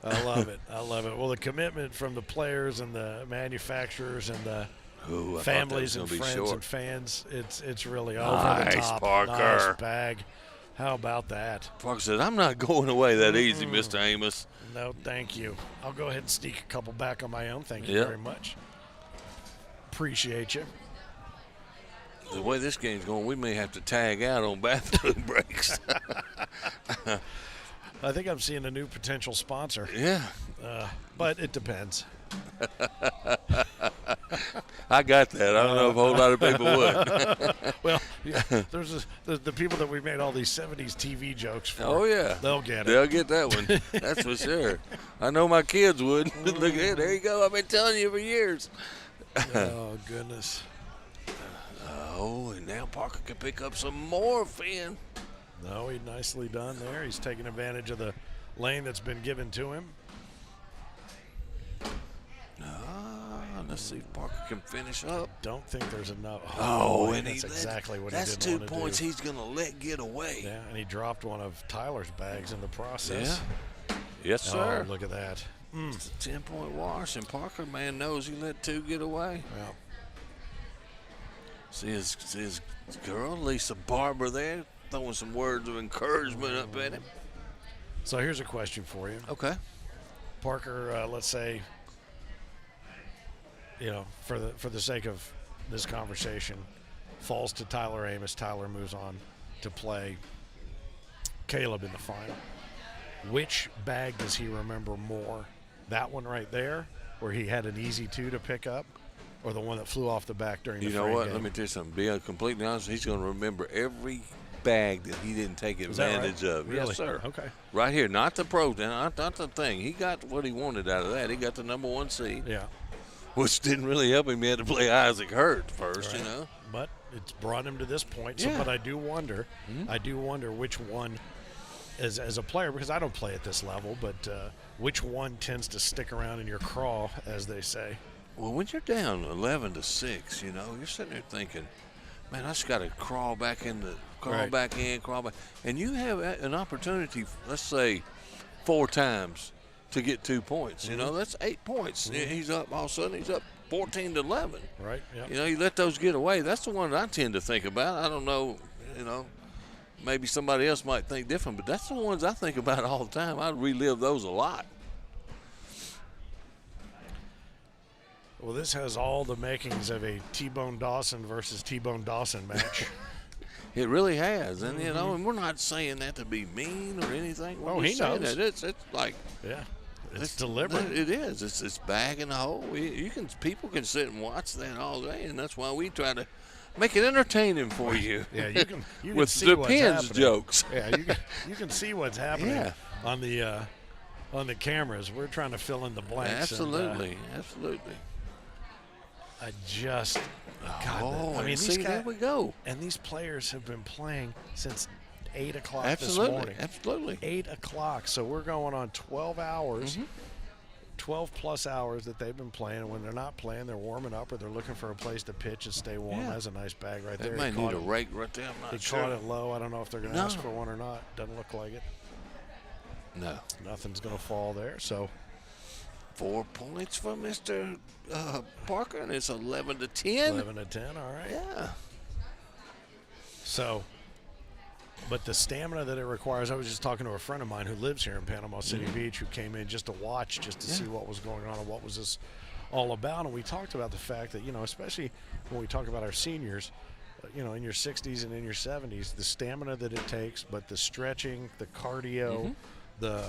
I love it. I love it. Well, the commitment from the players and the manufacturers and the families and friends and fans, it's really over the top. Parker. Nice bag. How about that? Parker said, I'm not going away that easy, Mr. Amos. No, thank you. I'll go ahead and sneak a couple back on my own. Thank you very much. Appreciate you. The way this game's going, we may have to tag out on bathroom breaks. I think I'm seeing a new potential sponsor. Yeah. But it depends. I got that. I don't know if a whole lot of people would. Well, yeah, there's the people that we made all these 70s TV jokes for. Oh, yeah. They'll get it. They'll get that one. That's for sure. I know my kids would. Look at there you go. I've been telling you for years. Oh, goodness. Oh, and now Parker can pick up some more, Finn. No, he's nicely done there. He's taking advantage of the lane that's been given to him. Let's see if Parker can finish up. Don't think there's enough. And that's exactly what he did. That's 2 points he's going to let get away. Yeah, and he dropped one of Tyler's bags in the process. Yeah. Yes, sir. Oh, look at that. It's a 10-point wash, and Parker, man, knows he let 2 get away. Yeah. See his girl, Lisa Barber, there, throwing some words of encouragement up at him. So here's a question for you. Okay. Parker, let's say, you know, for the sake of this conversation, falls to Tyler Amos. Tyler moves on to play Caleb in the final. Which bag does he remember more? That one right there, where he had an easy 2 to pick up, or the one that flew off the back during the frame game? You know what? Let me tell you something. Being completely honest, he's going to remember every bag that he didn't take advantage of. Really? Yes, sir. Okay. Right here, not the pro, not the thing. He got what he wanted out of that. He got the number 1 seed. Yeah. Which didn't really help him. He had to play Isaac Hurt first, you know. But it's brought him to this point. So, but I do wonder. Which one, as a player, because I don't play at this level, but which one tends to stick around in your craw, as they say. Well, when you're down 11-6, you know, you're sitting there thinking, man, I just got to crawl back in, crawl back. And you have an opportunity, let's say, 4 times to get 2 points. You know, that's 8 points. He's up, all of a sudden, he's up 14-11. Right, yeah. You know, you let those get away. That's the one that I tend to think about. I don't know, you know, maybe somebody else might think different, but that's the ones I think about all the time. I relive those a lot. Well, this has all the makings of a T-Bone Dawson versus T-Bone Dawson match. It really has, and you know, and we're not saying that to be mean or anything. He knows. That. It's like, it's deliberate. It is. It's bag in the hole. People can sit and watch that all day, and that's why we try to make it entertaining for you. Yeah, you can with see the what's pins happening. jokes. Yeah, you can see what's happening on the cameras. We're trying to fill in the blanks. Absolutely. I just, God, I mean, see, there we go. And these players have been playing since 8 o'clock this Absolutely, morning. absolutely. 8 o'clock. So we're going on 12 hours, 12 plus hours that they've been playing. And when they're not playing, they're warming up or they're looking for a place to pitch and stay warm. That's a nice bag right there. They may need a rake right there. I'm not sure. They caught it low. I don't know if they're going to ask for one or not. Doesn't look like it. No. Nothing's going to fall there. So 4 points for Mr. Parker, and it's 11-10. 11-10, all right. Yeah. So, but the stamina that it requires, I was just talking to a friend of mine who lives here in Panama City Beach who came in just to watch, just to see what was going on and what was this all about. And we talked about the fact that, especially when we talk about our seniors, in your 60s and in your 70s, the stamina that it takes, but the stretching, the cardio, the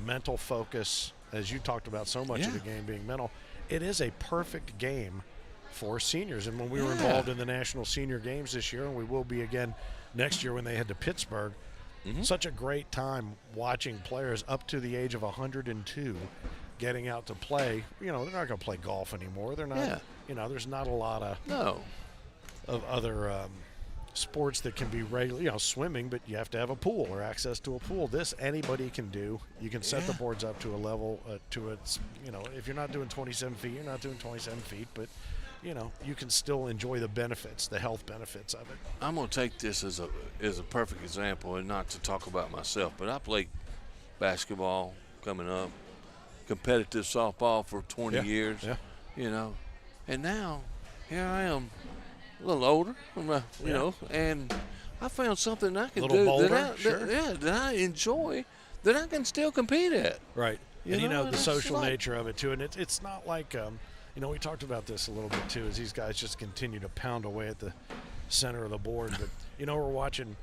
mental focus, as you talked about so much of the game being mental, it is a perfect game for seniors. And when we were involved in the National Senior Games this year, and we will be again next year when they head to Pittsburgh, such a great time watching players up to the age of 102 getting out to play. They're not going to play golf anymore. They're not, there's not a lot of other sports that can be regular, swimming, but you have to have a pool or access to a pool. This anybody can do. You can set the boards up to a level, if you're not doing 27 feet, you're not doing 27 feet, but you can still enjoy the benefits, the health benefits of it. I'm going to take this as a perfect example, and not to talk about myself, but I played basketball coming up, competitive softball for 20 years, and now here I am, a little older, and I found something I can do that I enjoy, that I can still compete at. Right. And the social nature of it too, and it's not like we talked about this a little bit too, as these guys just continue to pound away at the center of the board. But we're watching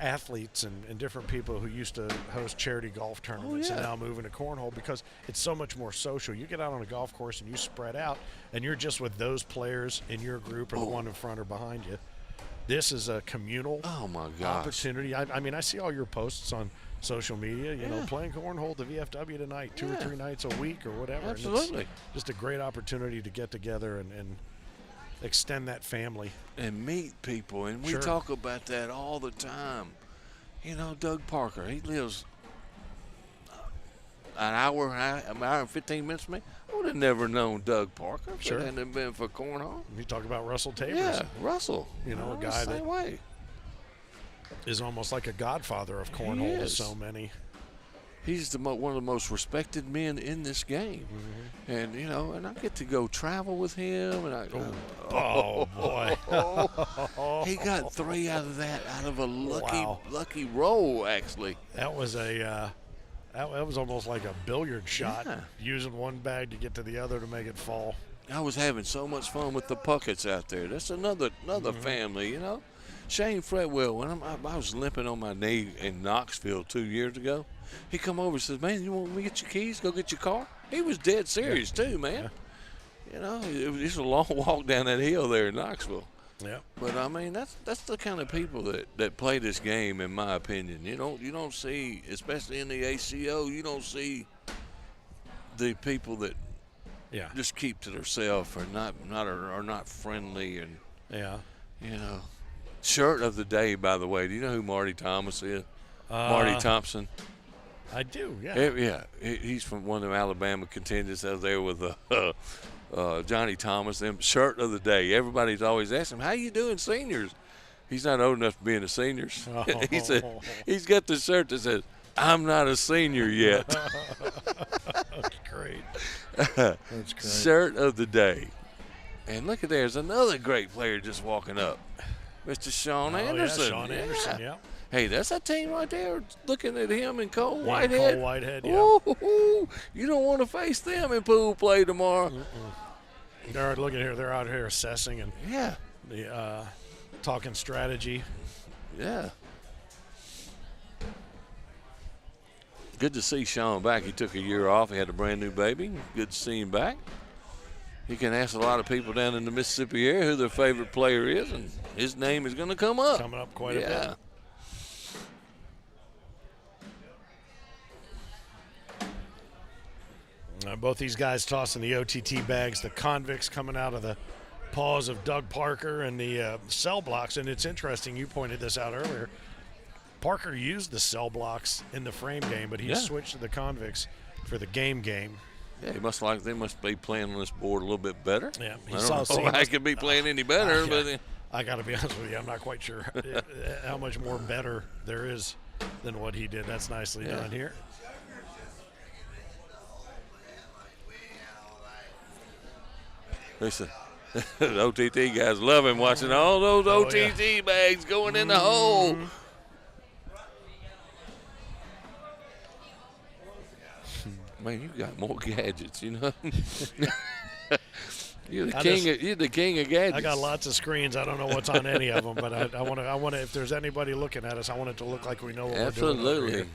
athletes and different people who used to host charity golf tournaments and now moving to cornhole because it's so much more social. You get out on a golf course and you spread out, and you're just with those players in your group or the one in front or behind you. This is a communal opportunity. I mean, I see all your posts on social media, playing cornhole at the VFW tonight, 2 or 3 nights a week or whatever. Absolutely. And it's just a great opportunity to get together and extend that family. And meet people. And we talk about that all the time. Doug Parker, he lives an hour and 15 minutes from me. I would have never known Doug Parker if it hadn't been for cornhole. You talk about Russell Tabers. Yeah, Russell. A guy that is almost like a godfather of cornhole to so many. He's one of the most respected men in this game, and and I get to go travel with him. And boy, he got 3 out of a lucky roll. Actually, that was that was almost like a billiard shot, using one bag to get to the other to make it fall. I was having so much fun with the Pucketts out there. That's another family, Shane Fretwell, when I was limping on my knee in Knoxville 2 years ago, he come over and says, "Man, you want me to get your keys? Go get your car?" He was dead serious too, man. It's a long walk down that hill there in Knoxville. Yeah. But I mean, that's the kind of people that play this game, in my opinion. You don't see, especially in the ACO, you don't see the people that just keep to themselves or not friendly and Shirt of the day, by the way. Do you know who Marty Thomas is? Marty Thompson. I do, yeah. He's from one of the Alabama contingents out there with Johnny Thomas. Them shirt of the day. Everybody's always asking him, "How you doing, seniors?" He's not old enough to be in the seniors. He said he's got the shirt that says, "I'm not a senior yet." That's great. That's great. Shirt of the day. And look at there's another great player just walking up. Mr. Sean Anderson. Yeah, Sean Anderson, yeah. Hey, that's a team right there looking at him and Cole Whitehead. Cole Whitehead, yeah. Ooh, you don't want to face them in pool play tomorrow. They're looking here. They're out here assessing and talking strategy. Yeah. Good to see Sean back. He took a year off. He had a brand new baby. Good to see him back. He can ask a lot of people down in the Mississippi area who their favorite player is, and his name is going to come up. Coming up quite a bit. Both these guys tossing the OTT bags, the convicts coming out of the paws of Doug Parker and the cell blocks. And it's interesting, you pointed this out earlier. Parker used the cell blocks in the frame game, but he switched to the convicts for the game. Yeah, they must be playing on this board a little bit better. Yeah, I don't know I could be playing any better, but I got to be honest with you, I'm not quite sure how much more better there is than what he did. That's nicely done here. Listen, the OTT guys love him watching all those OTT bags going in the hole. Man, you got more gadgets, You're the king of gadgets. I got lots of screens. I don't know what's on any of them, but I want to. If there's anybody looking at us, I want it to look like we know what we're doing. Absolutely.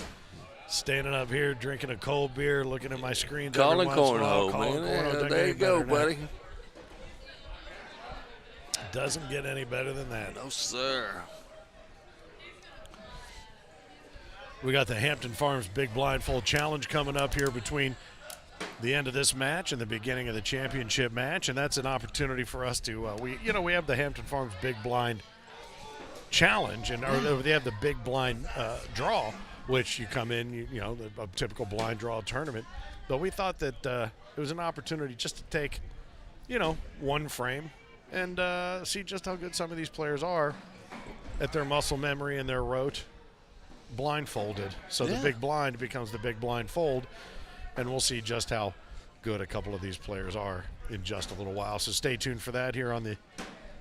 Standing up here, drinking a cold beer, looking at my screens. Calling cornhole, man. Cornhole. There you go, buddy. Doesn't get any better than that. No, sir. We got the Hampton Farms Big Blindfold Challenge coming up here between the end of this match and the beginning of the championship match, and that's an opportunity for us to we have the Hampton Farms Big Blind Challenge, and or they have the Big Blind Draw, which you come in, a typical blind draw tournament. But we thought that it was an opportunity just to take, one frame and see just how good some of these players are at their muscle memory and their rote blindfolded. So the big blind becomes the big blindfold, and we'll see just how good a couple of these players are in just a little while. So stay tuned for that here on the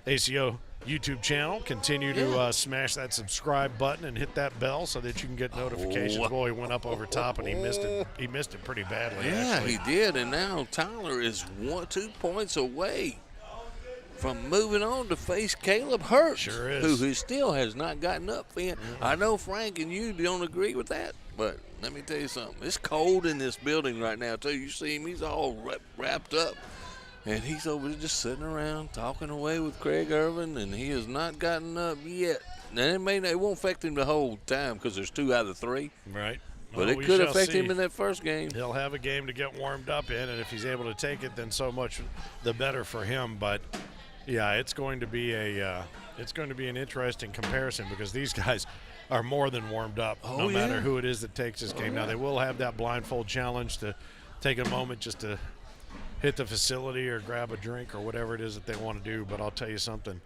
ACO YouTube channel. Continue to smash that subscribe button and hit that bell so that you can get notifications. Boy, he went up over top and he missed it. He missed it pretty badly. Yeah, actually. he did. And now Tyler is 2 points away from moving on to face Caleb Hurts, Sure is. who still has not gotten up. I know Frank and you don't agree with that, but let me tell you something. It's cold in this building right now, too. You see him, he's all wrapped up, and he's over there just sitting around talking away with Craig Irvin, and he has not gotten up yet. Now, it won't affect him the whole time because there's 2 out of 3. Right. But Well, it could shall affect see. him in that first game. He'll have a game to get warmed up in, and if he's able to take it, then so much the better for him. But yeah, it's going to be an interesting comparison because these guys are more than warmed up, no matter who it is that takes this game. Now, they will have that blindfold challenge to take a moment just to hit the facility or grab a drink or whatever it is that they want to do. But I'll tell you something,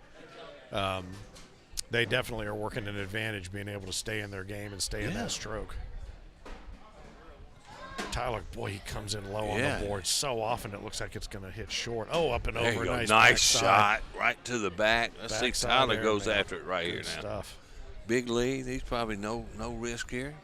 they definitely are working an advantage being able to stay in their game and stay in that stroke. Tyler, boy, he comes in low on the board. So often it looks like it's going to hit short. Oh, up and There over. you go. Nice shot right to the back. Let's see, Tyler there, goes man. after it right Good here now. stuff. Big lead. He's probably no risk here.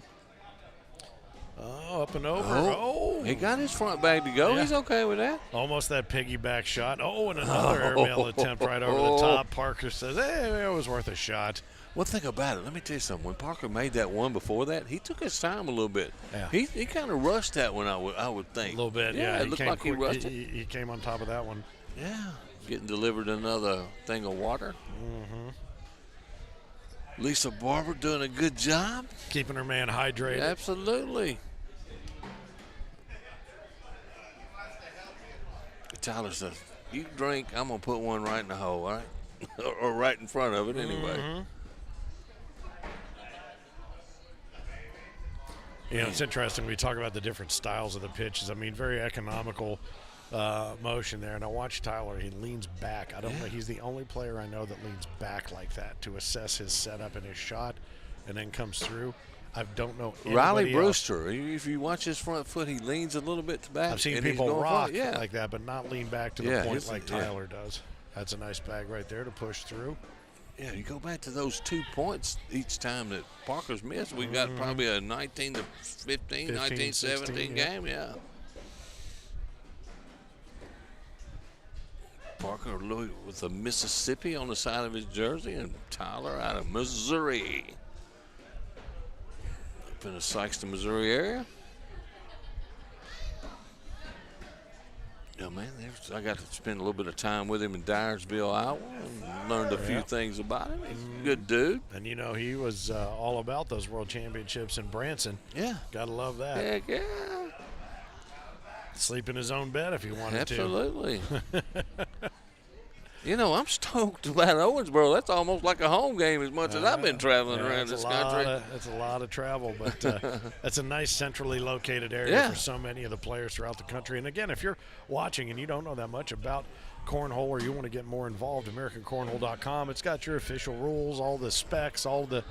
Oh, up and over. He got his front bag to go. Yeah. He's okay with that. Almost that piggyback shot. Oh, and another airmail attempt right over the top. Parker says, hey, it was worth a shot. One thing about it, let me tell you something. When Parker made that one before that, he took his time a little bit. Yeah. He kind of rushed that one, I would think. A little bit, yeah. It looked like he rushed it. He came on top of that one. Yeah. Getting delivered another thing of water. Mm-hmm. Lisa Barber doing a good job. Keeping her man hydrated. Absolutely. Tyler says, you drink, I'm going to put one right in the hole, all right? or right in front of it anyway. Mm-hmm. You know, it's interesting. We talk about the different styles of the pitches. I mean, very economical motion there. And I watch Tyler. He leans back. I don't know. He's the only player I know that leans back like that to assess his setup and his shot and then comes through. I don't know anybody Riley else. Brewster, if you watch his front foot, he leans a little bit back. I've seen and people rock front. like that, but not lean back to the point like Tyler does. That's a nice bag right there to push through. Yeah, you go back to those 2 points each time that Parker's missed. We got probably a 19 to 15, 19, 17 game. Yeah. Parker with a Mississippi on the side of his jersey, and Tyler out of Missouri. Up in the Sykeston, Missouri area. Yeah, man, I got to spend a little bit of time with him in Dyersville, Iowa, and learned a few things about him. He's a good dude. And, you know, he was all about those world championships in Branson. Yeah. Got to love that. Heck yeah. Sleep in his own bed if he wanted Absolutely. You know, I'm stoked about Owensboro. That's almost like a home game as much as I've been traveling around this country. That's a lot of travel, but that's a nice centrally located area for so many of the players throughout the country. And, again, if you're watching and you don't know that much about cornhole or you want to get more involved, AmericanCornhole.com. It's got your official rules, all the specs, all the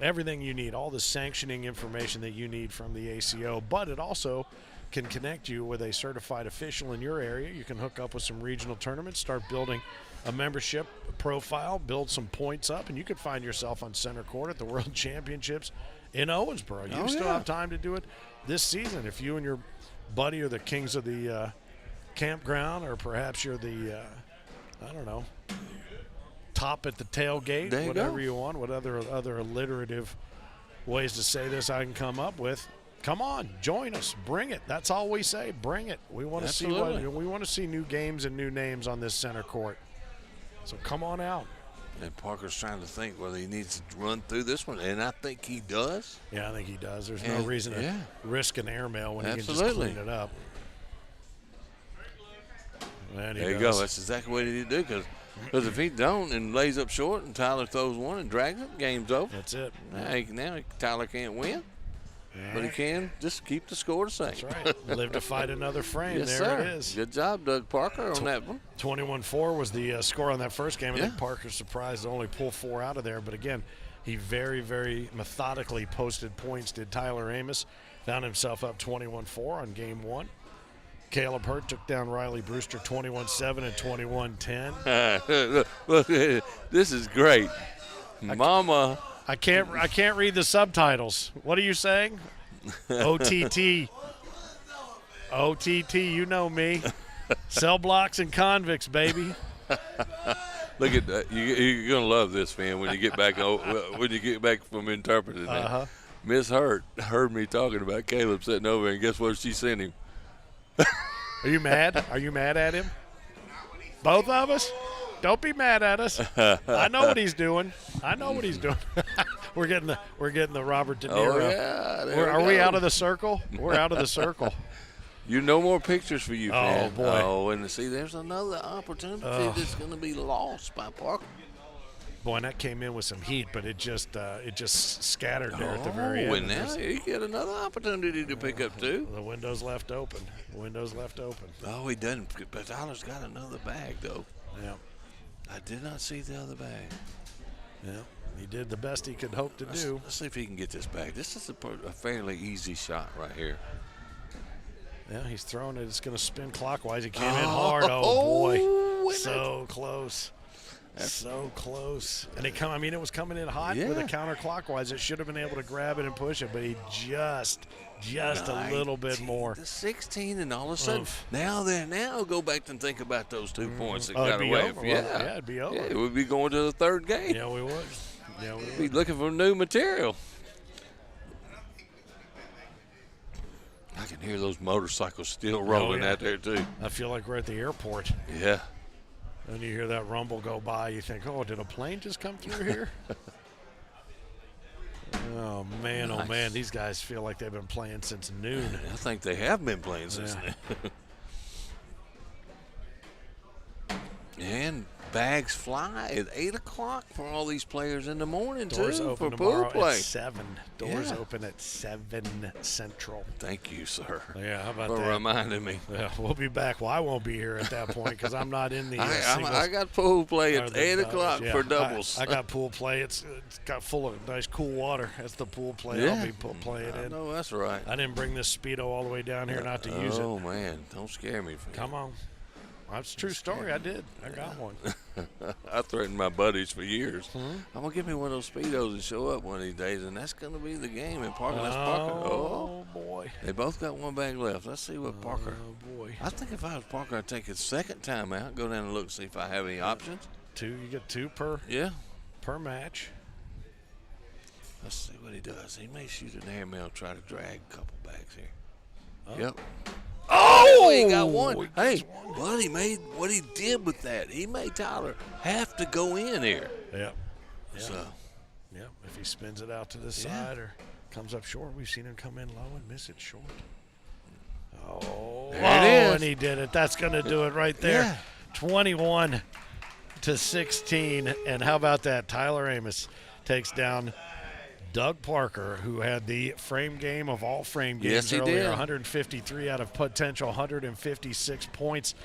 everything you need, all the sanctioning information that you need from the ACO. But it also can connect you with a certified official in your area. You can hook up with some regional tournaments, start building a membership profile, build some points up, and you could find yourself on center court at the World Championships in Owensboro. You still have time to do it this season. If you and your buddy are the kings of the campground, or perhaps you're the, I don't know, top at the tailgate, There you whatever go. you want, what other alliterative ways to say this I can come up with. Come on, join us, bring it. That's all we say. Bring it. We want to see new games and new names on this center court. So come on out. And Parker's trying to think whether he needs to run through this one, and I think he does. Yeah, I think he does. There's no reason to risk an airmail when he can just Absolutely. clean it up. And he There you does. go. That's exactly what he need to do, because if he don't and lays up short and Tyler throws one and drags it, game's over. That's it. Now Tyler can't win, but he can just keep the score the same. That's right. Live to fight another frame. Yes, there sir. it is. Good job, Doug Parker, on that one. 21-4 was the score on that first game. I think Yeah. Parker's surprised to only pull 4 out of there. But again, he very, very methodically posted points, did Tyler Amos. Found himself up 21-4 on game 1. Caleb Hurt took down Riley Brewster 21-7 and 21-10. Look, this is great. Mama. I can't read the subtitles. What are you saying? OTT. OTT, you know me. Cell blocks and convicts, baby. Look at that. You're gonna love this, man. When you get back, from interpreting that. Miss Hurt heard me talking about Caleb sitting over, and guess what she sent him? Are you mad? Are you mad at him? Both of us? Don't be mad at us. I know what he's doing. We're getting the Robert De Niro. Oh yeah. Are we out of the circle? We're out of the circle. You no more pictures for you, man. boy. Oh, and see, there's another opportunity that's going to be lost by Parker. Boy, and that came in with some heat, but it just scattered there at the very end. And now you get another opportunity to pick up two. The window's left open. Oh, he doesn't. But Tyler's got another bag, though. Yeah. I did not see the other bag. Yeah. He did the best he could hope to do. Let's see if he can get this bag. This is a fairly easy shot right here. Yeah, he's throwing it. It's going to spin clockwise. He came in hard. Oh, boy. So close. So close. And it was coming in hot with a counterclockwise. It should have been able to grab it and push it, but he just a little bit more. The 16, and all of a sudden, now go back and think about those 2 points that got It'd be away. over. Yeah, it'd be over. Yeah, we'd be going to the third game. Yeah, we would. Be looking for new material. I can hear those motorcycles still rolling out there, too. I feel like we're at the airport. Yeah. And you hear that rumble go by, you think, oh, did a plane just come through here? Oh, man, these guys feel like they've been playing since noon. I think they have been playing since then. And bags fly at 8 o'clock for all these players in the morning, Doors too, open for pool tomorrow play. at 7. Doors open at 7 Central. Thank you, sir. Yeah, how about for that? reminding me. Yeah, we'll be back. Well, I won't be here at that point because I'm not in the singles. I got pool play or at the 8 o'clock doubles. for doubles. I got pool play. It's got full of nice cool water. That's the pool play I'll be playing in. No, that's right. I didn't bring this Speedo all the way down here not to use it. Oh, man. Don't scare me. Come on. That's a true story. I did. I got one. I threatened my buddies for years. I'm going to get me one of those Speedos and show up one of these days, and that's going to be the game in Parker. That's Parker. Oh, boy. They both got one bag left. Let's see what Parker. Oh, boy. I think if I was Parker, I'd take his second time out, go down and look, see if I have any options. You get 2 per match. Let's see what he does. He may shoot an airmail, try to drag a couple bags here. Yep. Oh, he got one. Hey, but he made what he did with that. He made Tyler have to go in here. Yep. So, if he spins it out to the side or comes up short, we've seen him come in low and miss it short. Oh, there it is. And he did it. That's going to do it right there. 21-16. And how about that? Tyler Amos takes down Doug Parker, who had the frame game of all frame games earlier. Did. 153 out of potential 156 points.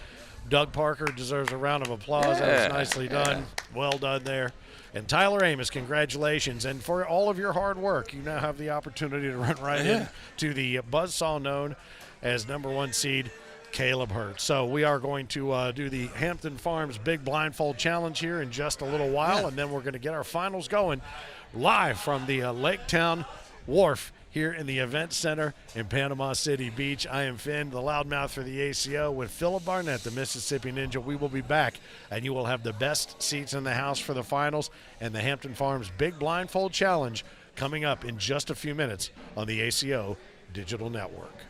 Doug Parker deserves a round of applause. That was nicely done. Well done there. And Tyler Amos, congratulations. And for all of your hard work, you now have the opportunity to run right into the buzzsaw known as #1 seed Caleb Hurt. So we are going to do the Hampton Farms Big Blindfold Challenge here in just a little while, and then we're going to get our finals going live from the Lake Town Wharf here in the Event Center in Panama City Beach. I am Finn, the loudmouth for the ACO, with Philip Barnett, the Mississippi Ninja. We will be back, and you will have the best seats in the house for the finals and the Hampton Farms Big Blindfold Challenge coming up in just a few minutes on the ACO Digital Network.